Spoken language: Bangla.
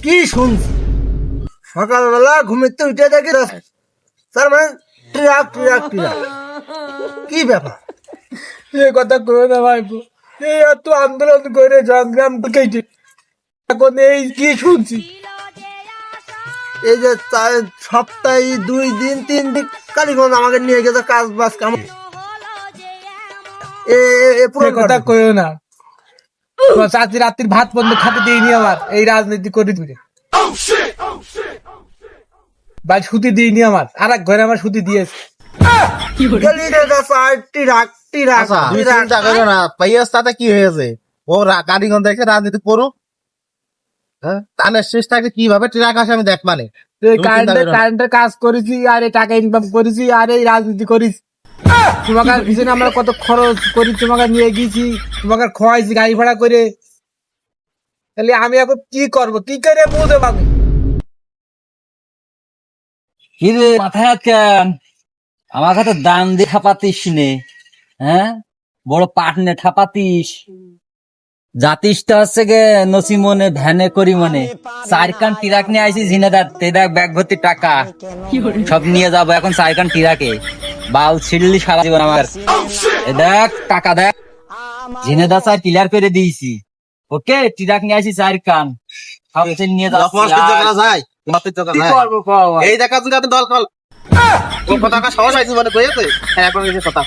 কি শুনছি সকালবেলা ঘুমিতে উঠে দেখি তার মানে ট্রাক ট্রাক ট্রাক কি ব্যাপার? এই কথা কই না ভাইপো, এই এত আন্দোলন করে সংগ্রাম কেটে এখন এই কি শুনছি? এই যে সপ্তাহে 2 দিন 3 দিন কালীগঞ্জ আমাকে নিয়ে গেছে কাজ বাজ কাম এই কথা কইও না, চাচি রাত্রির ভাত বন্ধ খাতে দিইনি আমার এই রাজনীতি করে দিবে ভাই, সুতি দিইনি আমার, আর এক ঘরে আমার সুতি দিয়েছে। আচ্ছা তুমি চিন্তা করো না, পাইয়াস তাতে কি হয়েছে? ও কালীগঞ্জ দেখে রাজনীতি করো, হ্যাঁ তাহলে শেষটাকে কিভাবে ট্রাক আসে আমি দেখবানে। কারেন্টের কাজ করেছি আর এই টাকা ইনকাম করেছি আর এই রাজনীতি করেছি। তোমাকে পিছনে আমরা কত খরচ করি, তোমাকে নিয়ে গেছি, তোমাকে খাওয়াইছি গাড়ি ভাড়া করে। তাহলে আমি এখন কি করবো, কি করে বুঝে পাবো? কিরে মাথায় কেন আমার কাছে দান দিয়ে ঠাপাতিস নে? হ্যাঁ, বড় পাটনে ঠাপাতিস। জাতিসটা হচ্ছে গে নসিমনে ভ্যানে করি মনে 4 কান টিরাক নিয়ে আইসি ঝিনেদার তেদাক ব্যাগ ভর্তি টাকা সব নিয়ে যাবো এখন 4 কান টিরাকে। বাল ছিড়লি সারা জীবন আমার। দেখ টাকা দেখ, ঝিনেদার 4 ক্লিয়ার করে দিয়েছি। ওকে, টিরাক নিয়ে আইসি 4 কান সব নিয়ে এই দেখা তুমি দল কল কথা সহজ হয়েছে মানে কইছে এখন কথা